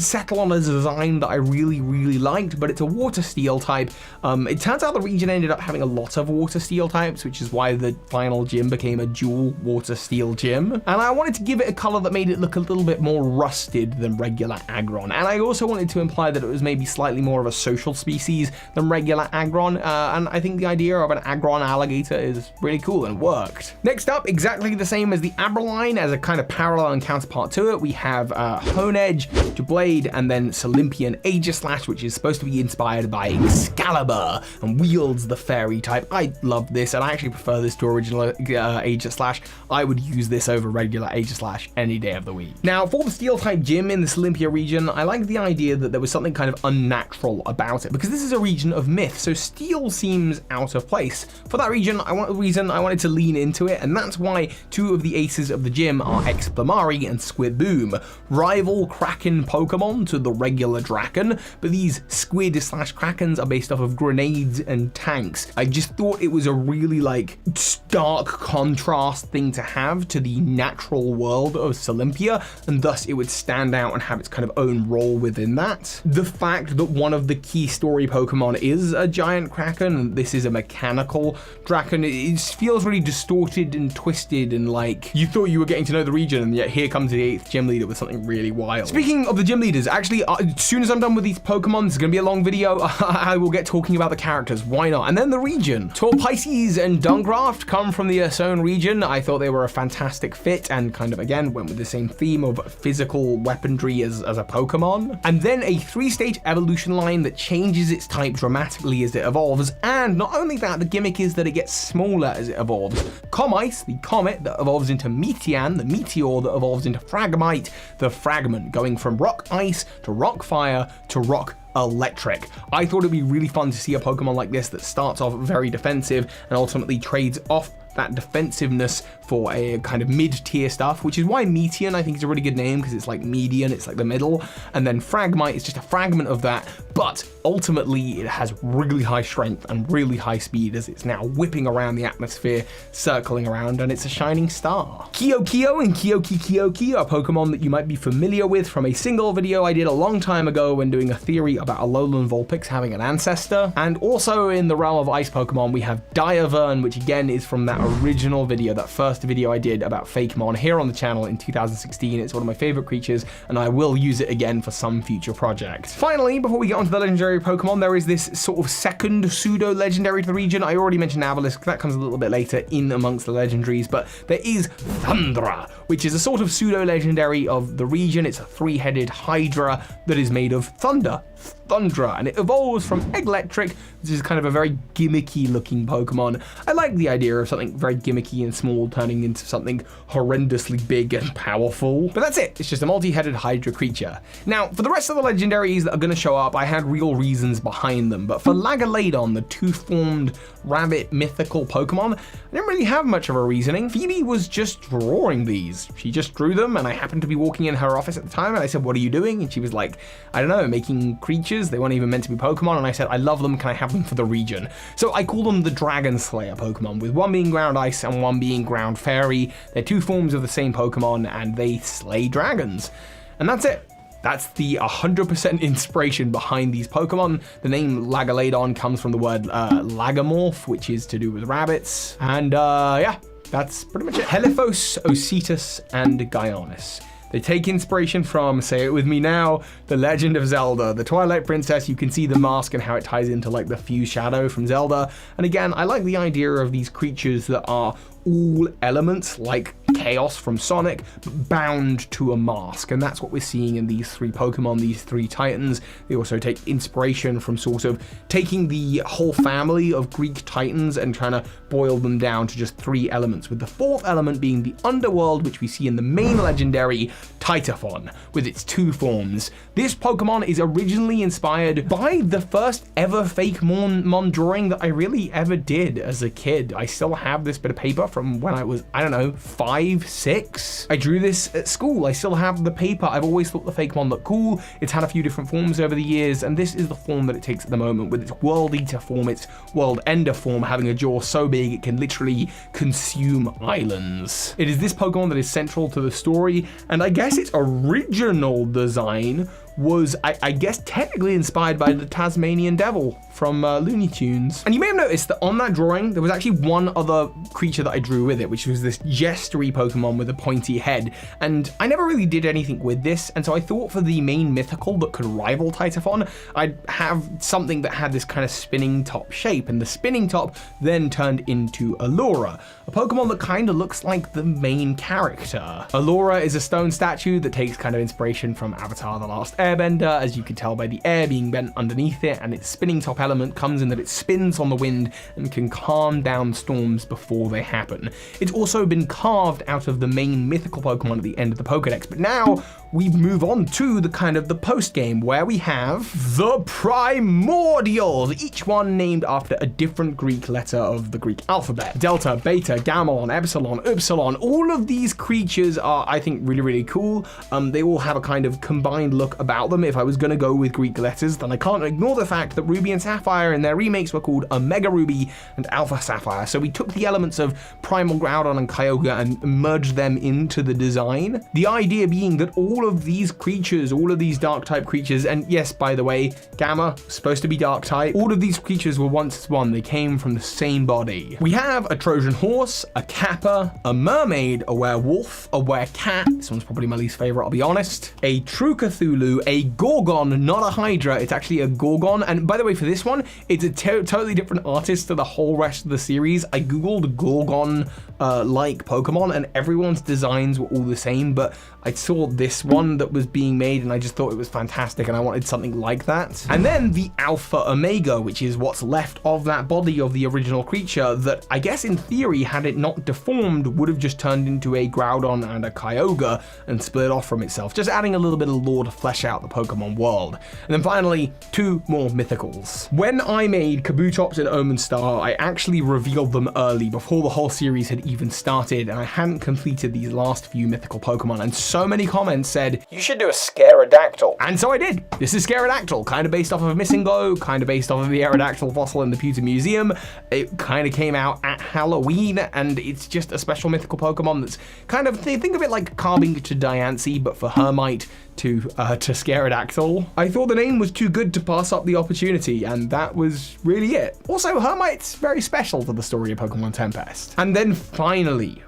Speaker 1: settle on a design that I really liked, but it's a water steel type. It turns out the region ended up having a lot of water steel types, which is why the final gym became a dual water steel gym. And I wanted to give it a color that made it look a little bit more rusted than regular Aggron. And I also wanted to imply that it was maybe slightly more of a social species than regular Aggron. And I think the idea of an Aggron alligator is really cool and worked. Next up, exactly the same as the Abraline, as a kind of parallel and counterpart to it, we have Honedge, Blade, and then Solympian Aegislash, which is supposed to be inspired by Excalibur and wields the fairy type. I love this, and I actually prefer this to original Aegislash. I would use this over regular Aegislash any day of the week. Now, for the steel type gym in the Olympia region, I like the idea that there was something kind of unnatural about it, because this is a region of myth, so steel seems out of place. For that region, I wanted to lean into it, and that's why two of the aces of the gym are Explamari and Squidboom, rival Kraken Pokemon to the regular Draken, but these Squid/Krakens are based off of grenades and tanks. I just thought it was a really like stark contrast thing to have to the natural world of Olympia, and thus it would stand out and have its kind of own role within that. The fact that one of the key story Pokemon is a giant Kraken, and this is a mechanical Draken, it feels really distorted and twisted, and like you thought you were getting to know the region, and yet here comes the 8th gym leader with something really wild. Speaking of the gym leaders, actually, as soon as I'm done with these Pokemon, it's going to be a long video, I will get talking about the characters, why not? And then the region. Torpices and Dungraft come from the Ursown region. I thought they were a fantastic fit, and kind of, again, went with the same theme of physical weaponry as a Pokemon. And then a 3-stage evolution line that changes its type dramatically as it evolves, and not only that, the gimmick is that it gets smaller as it evolves. Comice, the comet that evolves into Metean, the meteor that evolves into Fragmite, the Fragment, going from rock ice to rock fire to rock electric. I thought it'd be really fun to see a Pokemon like this that starts off very defensive and ultimately trades off that defensiveness for a kind of mid-tier stuff, which is why Metean I think is a really good name, because it's like median, it's like the middle, and then Fragmite is just a fragment of that, but ultimately it has really high strength and really high speed as it's now whipping around the atmosphere, circling around, and it's a shining star. Kyokyo and Kyoki are Pokemon that you might be familiar with from a single video I did a long time ago when doing a theory about Alolan Vulpix having an ancestor. And also in the realm of ice Pokemon, we have Diavern, which again is from that original video, that first video I did about FAKEMON here on the channel in 2016. It's one of my favorite creatures, and I will use it again for some future project. Finally, before we get onto the legendary Pokemon, there is this sort of second pseudo-legendary to the region. I already mentioned Avalisk, that comes a little bit later in amongst the legendaries, but there is Thundra, which is a sort of pseudo-legendary of the region. It's a 3-headed Hydra that is made of thunder. Thundra, and it evolves from Electric, which is kind of a very gimmicky looking Pokemon. I like the idea of something very gimmicky and small turning into something horrendously big and powerful, but that's it. It's just a multi-headed Hydra creature. Now, for the rest of the legendaries that are going to show up, I had real reasons behind them, but for Lagaladon, the two-formed rabbit mythical Pokemon, I didn't really have much of a reasoning. Phoebe was just drawing these. She just drew them, and I happened to be walking in her office at the time, and I said, "What are you doing?" And she was like, "I don't know, making creatures creatures. They weren't even meant to be Pokemon, and I said, I love them, can I have them for the region? So I call them the Dragon Slayer Pokemon, with one being Ground Ice and one being Ground Fairy. They're two forms of the same Pokemon, and they slay dragons. And that's it. That's the 100% inspiration behind these Pokemon. The name Lagaladon comes from the word Lagamorph, which is to do with rabbits. And yeah, that's pretty much it. Heliphos, Ocetus, and Gaianis. They take inspiration from, say it with me now, The Legend of Zelda, the Twilight Princess. You can see the mask and how it ties into like the Fused Shadow from Zelda. And again, I like the idea of these creatures that are all elements like Chaos from Sonic, but bound to a mask. And that's what we're seeing in these three Pokemon, these three Titans. They also take inspiration from sort of taking the whole family of Greek Titans and trying to boil them down to just three elements, with the fourth element being the underworld, which we see in the main legendary Titaphon, with its two forms. This Pokemon is originally inspired by the first ever FAKEMON drawing that I really ever did as a kid. I still have this bit of paper from when I was, I don't know, 5, 6. I drew this at school. I still have the paper. I've always thought the FAKEMON looked cool. It's had a few different forms over the years, and this is the form that it takes at the moment, with its World Eater form, its World Ender form, having a jaw so big it can literally consume islands. It is this Pokemon that is central to the story, and I guess its original design was, I guess, technically inspired by the Tasmanian Devil from Looney Tunes. And you may have noticed that on that drawing, there was actually one other creature that I drew with it, which was this gestury Pokemon with a pointy head. And I never really did anything with this, and so I thought for the main mythical that could rival Titaphon, I'd have something that had this kind of spinning top shape, and the spinning top then turned into Allura, a Pokemon that kind of looks like the main character. Allura is a stone statue that takes kind of inspiration from Avatar: The Last Airbender, as you can tell by the air being bent underneath it, and its spinning top element comes in that it spins on the wind and can calm down storms before they happen. It's also been carved out of the main mythical Pokemon at the end of the Pokedex, but now we move on to the kind of the post game, where we have the Primordials, each one named after a different Greek letter of the Greek alphabet. Delta, Beta, Gamma, Epsilon, Upsilon, all of these creatures are, I think, really, really cool. They all have a kind of combined look about them. If I was going to go with Greek letters, then I can't ignore the fact that Ruby and Sapphire in their remakes were called Omega Ruby and Alpha Sapphire. So we took the elements of Primal Groudon and Kyogre and merged them into the design. The idea being that all of these creatures, all of these dark type creatures, and yes, by the way, Gamma, supposed to be dark type, all of these creatures were once one. They came from the same body. We have a Trojan horse, a Kappa, a mermaid, a werewolf, a werecat, this one's probably my least favorite, I'll be honest, a true Cthulhu, a Gorgon, not a Hydra, it's actually a Gorgon. And by the way, for this one, it's a totally different artist to the whole rest of the series. I googled Gorgon like Pokemon, and everyone's designs were all the same, but I saw this one that was being made and I just thought it was fantastic, and I wanted something like that. And then the Alpha Omega, which is what's left of that body of the original creature that I guess in theory, had it not deformed, would have just turned into a Groudon and a Kyogre and split off from itself, just adding a little bit of lore to flesh out the Pokemon world. And then finally, two more mythicals. When I made Kabutops and Omenstar, I actually revealed them early, before the whole series had even started, and I hadn't completed these last few mythical Pokemon, and so many comments said, you should do a Scarodactyl. And so I did. This is Scarodactyl, kind of based off of Missing Glow, kind of based off of the Aerodactyl fossil in the Pewter Museum. It kind of came out at Halloween, and it's just a special mythical Pokemon that's kind of, think of it like Carbink to Diancie, but for Hermite to Scarodactyl. I thought the name was too good to pass up the opportunity, and that was really it. Also, Hermite's very special to the story of Pokemon Tempest. And then finally,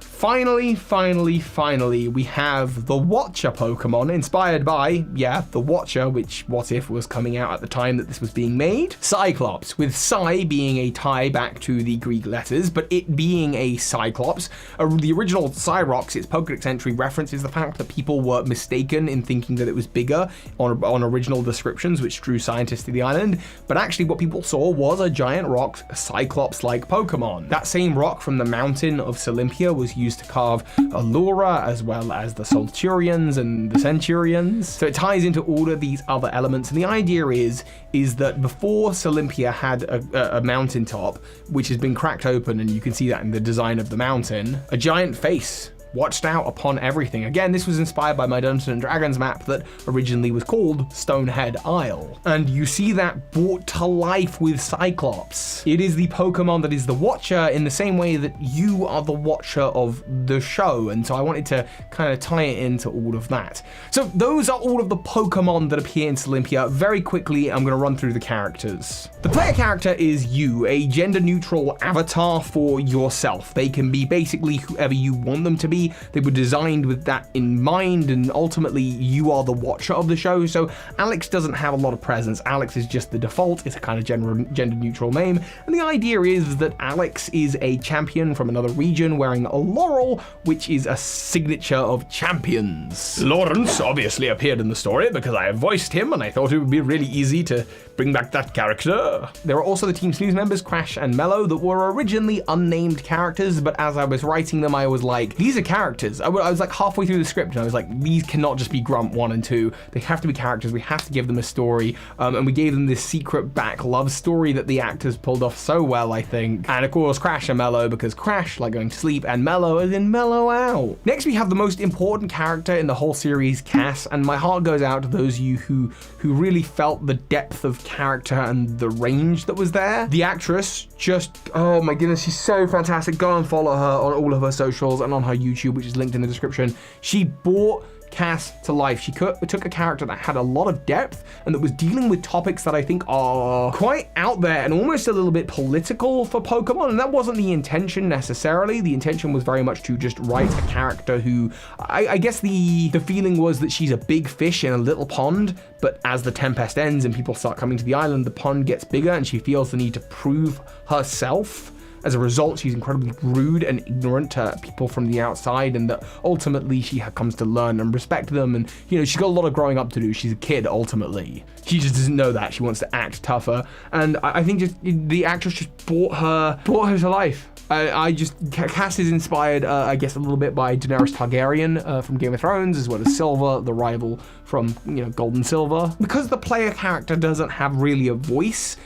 Speaker 1: we have the Watcher Pokemon, inspired by, yeah, the Watcher, which What If was coming out at the time that this was being made. Cyclops, with Psy being a tie back to the Greek letters, but it being a Cyclops. The original Cyrox, its Pokedex entry, references the fact that people were mistaken in thinking that it was bigger on original descriptions, which drew scientists to the island, but actually what people saw was a giant rock, Cyclops-like Pokemon. That same rock from the mountain of Olympia was used to carve Allura, as well as the Solturians and the Centurions. So it ties into all of these other elements, and the idea is that before Olympia had a mountaintop, which has been cracked open, and you can see that in the design of the mountain, a giant face watched out upon everything. Again, this was inspired by my Dungeons & Dragons map that originally was called Stonehead Isle. And you see that brought to life with Cyclops. It is the Pokemon that is the Watcher in the same way that you are the Watcher of the show. And so I wanted to kind of tie it into all of that. So those are all of the Pokemon that appear in Olympia. Very quickly, I'm going to run through the characters. The player character is you, a gender-neutral avatar for yourself. They can be basically whoever you want them to be. They were designed with that in mind, and ultimately you are the Watcher of the show. So Alex doesn't have a lot of presence. Alex is just the default. It's a kind of gender-neutral name. And the idea is that Alex is a champion from another region wearing a laurel, which is a signature of champions. Lawrence obviously appeared in the story because I voiced him, and I thought it would be really easy to bring back that character. There are also the Team Snooze members, Crash and Mellow, that were originally unnamed characters, but as I was writing them, I was like, these are characters. I was like halfway through the script, and I was like, these cannot just be Grunt 1 and 2. They have to be characters. We have to give them a story. And we gave them this secret back love story that the actors pulled off so well, I think. And of course, Crash and Mellow, because Crash, like going to sleep, and Mellow as in mellow out. Next, we have the most important character in the whole series, Cass, and my heart goes out to those of you who really felt the depth of character and the range that was there. The actress just, oh my goodness, she's so fantastic. Go and follow her on all of her socials and on her YouTube, which is linked in the description. She brought Cass to life. She took a character that had a lot of depth and that was dealing with topics that I think are quite out there and almost a little bit political for Pokemon, and that wasn't the intention necessarily. The intention was very much to just write a character who, I guess the feeling was that she's a big fish in a little pond, but as the Tempest ends and people start coming to the island, the pond gets bigger and she feels the need to prove herself. As a result, she's incredibly rude and ignorant to people from the outside, and that ultimately she comes to learn and respect them. And, you know, she's got a lot of growing up to do. She's a kid, ultimately. She just doesn't know that. She wants to act tougher. And I think just the actress just brought her to life. Cass is inspired, I guess, a little bit by Daenerys Targaryen from Game of Thrones, as well as Silver, the rival from, you know, Gold and Silver. Because the player character doesn't have really a voice,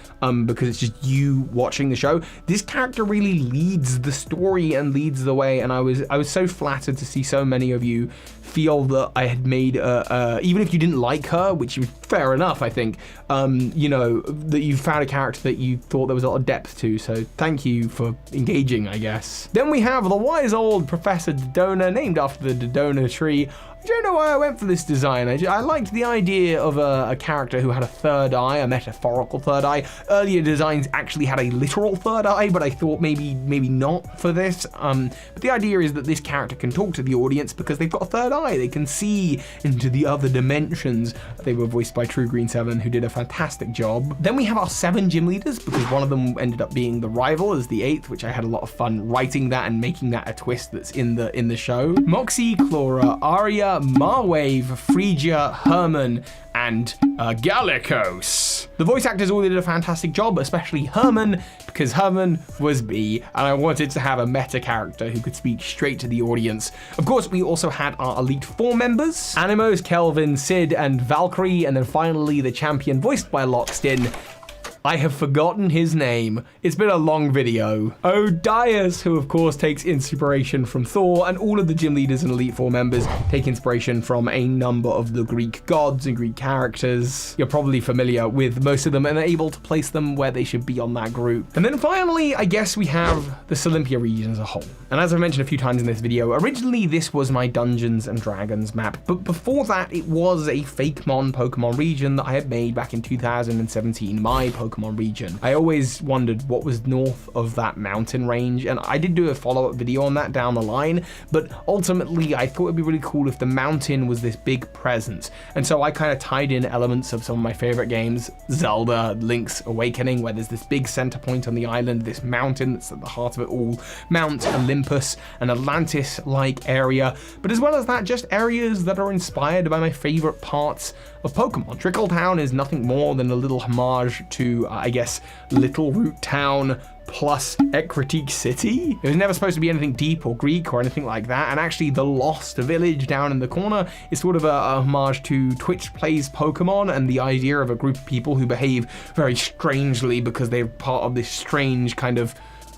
Speaker 1: because it's just you watching the show, this character really leads the story and leads the way, and I was so flattered to see so many of you feel that I had made even if you didn't like her, which is fair enough, I think, you know, that you found a character that you thought there was a lot of depth to, so thank you for engaging, I guess. Then we have the wise old Professor Dodona, named after the Dodona tree. I don't know why I went for this design. I liked the idea of a character who had a third eye, a metaphorical third eye. Earlier designs actually had a literal third eye, but I thought maybe not for this. But the idea is that this character can talk to the audience because they've got a third eye. They can see into the other dimensions. They were voiced by True Green 7, who did a fantastic job. Then we have our 7 gym leaders, because one of them ended up being the rival as the 8th, which I had a lot of fun writing that and making that a twist that's in the show. Moxie, Chlora, Aria, Marwave, Phrygia, Herman, and Gallicos. The voice actors all did a fantastic job, especially Herman, because Herman was me, and I wanted to have a meta character who could speak straight to the audience. Of course, we also had our Elite 4 members, Animos, Kelvin, Sid, and Valkyrie, and then finally the champion voiced by Lockstin. I have forgotten his name. It's been a long video. Odias, who of course takes inspiration from Thor, and all of the gym leaders and Elite 4 members take inspiration from a number of the Greek gods and Greek characters. You're probably familiar with most of them and are able to place them where they should be on that group. And then finally, I guess we have the Olympia region as a whole. And as I've mentioned a few times in this video, originally this was my Dungeons and Dragons map, but before that it was a FAKEMON Pokemon region that I had made back in 2017, my Pokemon region. I always wondered what was north of that mountain range, and I did do a follow-up video on that down the line, but ultimately I thought it'd be really cool if the mountain was this big presence. And so I kind of tied in elements of some of my favorite games, Zelda, Link's Awakening, where there's this big center point on the island, this mountain that's at the heart of it all, Mount Olympus, an Atlantis-like area, but as well as that, just areas that are inspired by my favorite parts of Pokemon. Trickletown is nothing more than a little homage to, I guess, Little Root Town plus Ecruteak City. It was never supposed to be anything deep or Greek or anything like that, and actually the Lost Village down in the corner is sort of a homage to Twitch Plays Pokemon and the idea of a group of people who behave very strangely because they're part of this strange kind of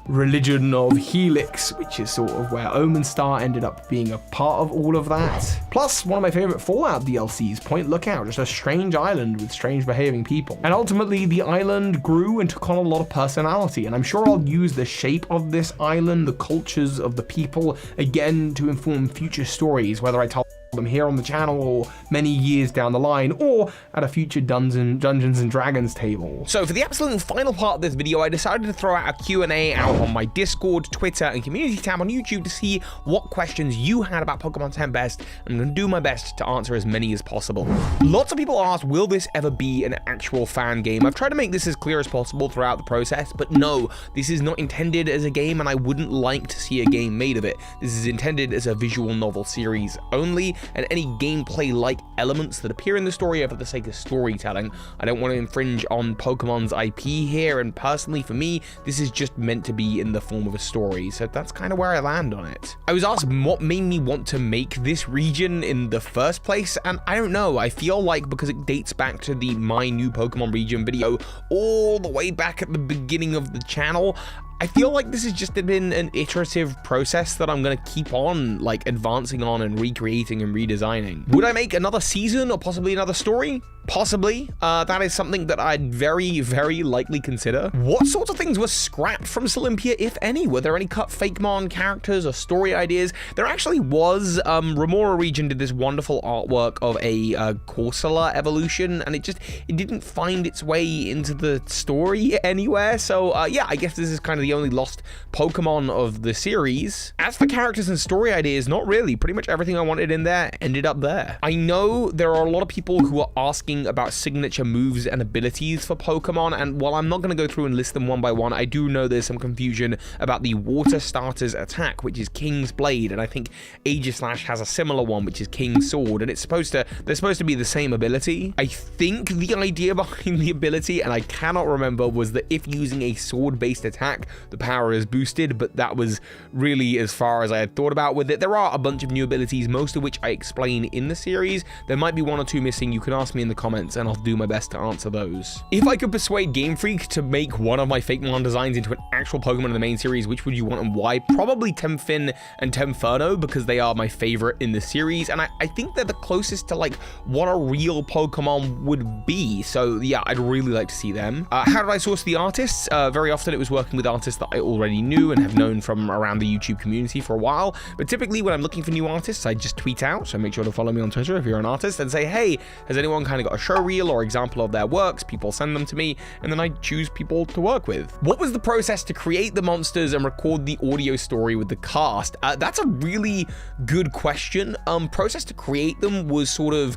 Speaker 1: religion of Helix, which is sort of where Omenstar ended up being a part of all of that. Plus, one of my favorite Fallout DLCs, Point Lookout, just a strange island with strange behaving people. And ultimately, the island grew and took on a lot of personality, and I'm sure I'll use the shape of this island, the cultures of the people, again to inform future stories, whether I tell them here on the channel or many years down the line, or at a future Dungeons and Dragons table. So for the absolute final part of this video, I decided to throw out a Q&A out on my Discord, Twitter, and community tab on YouTube to see what questions you had about Pokemon Tempest. I'm going to do my best to answer as many as possible. Lots of people asked, will this ever be an actual fan game? I've tried to make this as clear as possible throughout the process, but no, this is not intended as a game, and I wouldn't like to see a game made of it. This is intended as a visual novel series only, and any gameplay-like elements that appear in the story are for the sake of storytelling. I don't want to infringe on Pokemon's IP here, and personally for me, this is just meant to be in the form of a story, so that's kind of where I land on it. I was asked what made me want to make this region in the first place, and I don't know, I feel like because it dates back to the My New Pokemon Region video all the way back at the beginning of the channel, I feel like this has just been an iterative process that I'm gonna keep on like advancing on and recreating and redesigning. Would I make another season or possibly another story? Possibly. That is something that I'd very, very likely consider. What sorts of things were scrapped from Olympia, if any? Were there any cut FAKEMON characters or story ideas? There actually was. Remora Region did this wonderful artwork of a Corsola evolution, and it didn't find its way into the story anywhere. So yeah, I guess this is kind of the only lost Pokemon of the series. As for characters and story ideas, not really. Pretty much everything I wanted in there ended up there. I know there are a lot of people who are asking about signature moves and abilities for Pokemon, and while I'm not going to go through and list them one by one, I do know there's some confusion about the Water Starter's attack, which is King's Blade, and I think Aegislash has a similar one, which is King's Sword, and they're supposed to be the same ability. I think the idea behind the ability, and I cannot remember, was that if using a sword-based attack, the power is boosted, but that was really as far as I had thought about with it. There are a bunch of new abilities, most of which I explain in the series. There might be one or two missing. You can ask me in the comments and I'll do my best to answer those. If I could persuade Game Freak to make one of my FAKEMON designs into an actual Pokemon in the main series, which would you want and why? Probably Temfin and Temferno, because they are my favorite in the series, and I think they're the closest to like what a real Pokemon would be. So yeah, I'd really like to see them. How did I source the artists? Very often it was working with artists that I already knew and have known from around the YouTube community for a while, but typically when I'm looking for new artists, I just tweet out, so make sure to follow me on Twitter if you're an artist, and say, hey, has anyone kind of got a show reel or example of their works? People send them to me, and then I choose people to work with. What was the process to create the monsters and record the audio story with the cast? That's a really good question. Process to create them was sort of,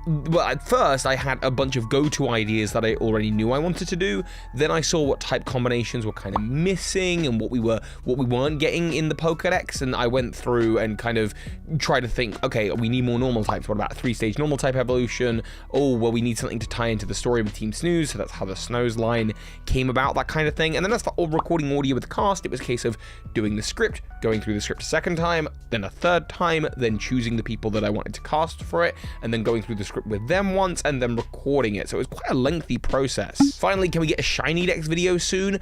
Speaker 1: well, at first I had a bunch of go-to ideas that I already knew I wanted to do. Then I saw what type combinations were kind of missing and what we weren't getting in the Pokedex, and I went through and kind of tried to think, okay, we need more normal types. What about a 3-stage normal type evolution? Oh, well, we need something to tie into the story of Team Snooze, so that's how the Snows line came about, that kind of thing. And then as for recording audio with the cast, it was a case of doing the script, going through the script a second time, then a third time, then choosing the people that I wanted to cast for it, and then going through the script with them once, and then recording it. So it was quite a lengthy process. Finally, can we get a Shiny Dex video soon?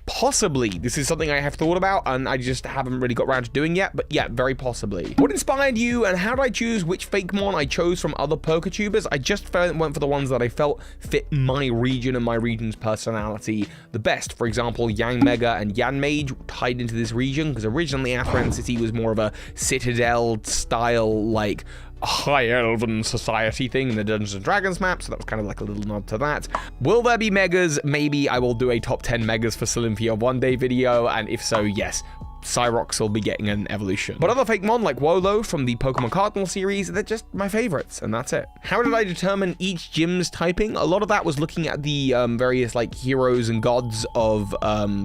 Speaker 1: Possibly. This is something I have thought about, and I just haven't really got around to doing yet, but yeah, very possibly. What inspired you, and how did I choose which FAKEMon I chose from other PokeTubers? I just went for the ones that I felt fit my region and my region's personality the best. For example, Yanmega and Yanmage tied into this region, because originally Athran City was more of a Citadel style, like, high elven society thing in the Dungeons and Dragons map, so that was kind of like a little nod to that. Will there be megas? Maybe I will do a top 10 megas for Olympia one day video, and if so, yes, Cyrox will be getting an evolution. But other FAKEMon like Wolo from the Pokemon Cardinal series, they're just my favorites, and that's it. How did I determine each gym's typing? A lot of that was looking at the various like heroes and gods of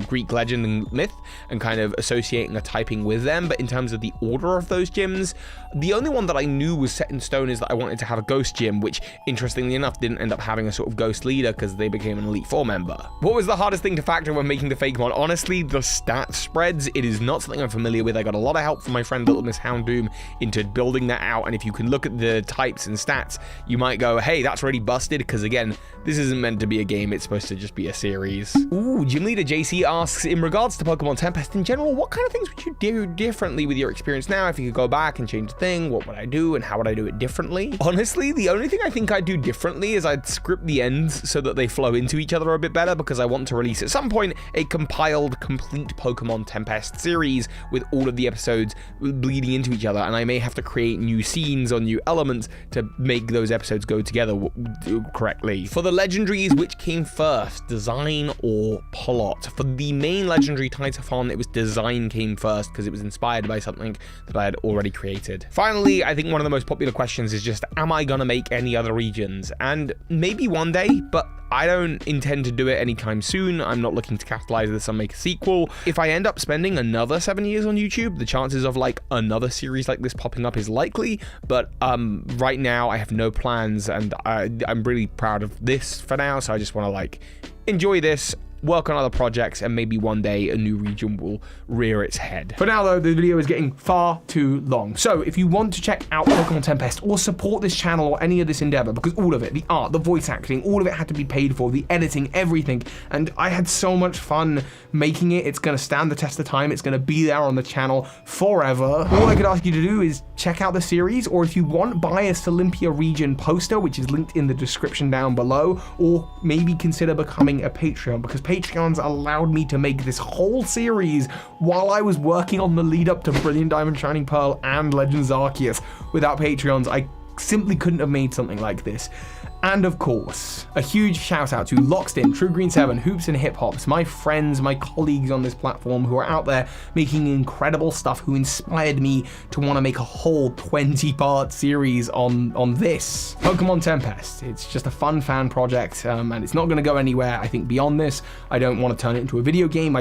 Speaker 1: Greek legend and myth, and kind of associating a typing with them. But in terms of the order of those gyms, the only one that I knew was set in stone is that I wanted to have a ghost gym, which interestingly enough didn't end up having a sort of ghost leader because they became an Elite Four member. What was the hardest thing to factor when making the FAKEMon? Honestly, the stat spreads. It is not something I'm familiar with. I got a lot of help from my friend Little Miss Houndoom into building that out, and if you can look at the types and stats, you might go, hey, that's really busted, because again, this isn't meant to be a game, it's supposed to just be a series. Ooh, Gym Leader JC asks, in regards to Pokemon Tempest in general, what kind of things would you do differently with your experience now? If you could go back and change the thing, what would I do, and how would I do it differently? Honestly, the only thing I think I'd do differently is I'd script the ends so that they flow into each other a bit better, because I want to release at some point a compiled, complete Pokemon Tempest series with all of the episodes bleeding into each other, and I may have to create new scenes or new elements to make those episodes go together correctly. For the legendaries, which came first, design or plot? For the main legendary Typhon, it was design came first because it was inspired by something that I had already created. Finally, I think one of the most popular questions is just, am I gonna make any other regions? And maybe one day, but I don't intend to do it anytime soon. I'm not looking to capitalize this and make a sequel. If I end up spending another 7 years on YouTube, the chances of like another series like this popping up is likely, but right now I have no plans, and I'm really proud of this for now, so I just want to like enjoy this, work on other projects, and maybe one day a new region will rear its head. For now though, the video is getting far too long. So if you want to check out Pokemon Tempest or support this channel or any of this endeavor, because all of it, the art, the voice acting, all of it had to be paid for, the editing, everything, and I had so much fun making it. It's gonna stand the test of time. It's gonna be there on the channel forever. All I could ask you to do is check out the series, or if you want, buy a Olympia region poster, which is linked in the description down below, or maybe consider becoming a Patreon, because Patreons allowed me to make this whole series while I was working on the lead up to Brilliant Diamond Shining Pearl and Legends Arceus. Without Patreons, I simply couldn't have made something like this. And of course, a huge shout out to Lockstin, True Green 7, Hoops and Hip Hops, my friends, my colleagues on this platform who are out there making incredible stuff, who inspired me to want to make a whole 20-part series on this. Pokemon Tempest. It's just a fun fan project, and it's not going to go anywhere, I think, beyond this. I don't want to turn it into a video game.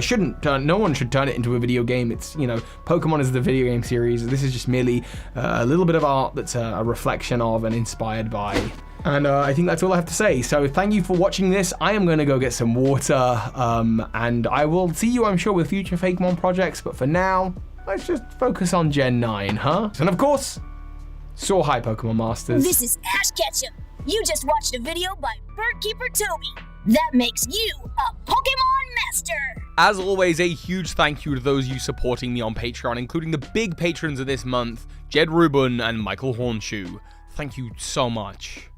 Speaker 1: No one should turn it into a video game. It's, you know, Pokemon is the video game series. This is just merely a little bit of art that's a reflection of and inspired by. And I think that's all I have to say. So thank you for watching this. I am going to go get some water, and I will see you, I'm sure, with future FAKEMON projects. But for now, let's just focus on Gen 9, huh? And of course, soar high, Pokemon Masters.
Speaker 2: This is Ash Ketchum. You just watched a video by Birdkeeper Toby. That makes you a Pokemon Master.
Speaker 1: As always, a huge thank you to those of you supporting me on Patreon, including the big patrons of this month, Jed Rubin and Michael Hornschuch. Thank you so much.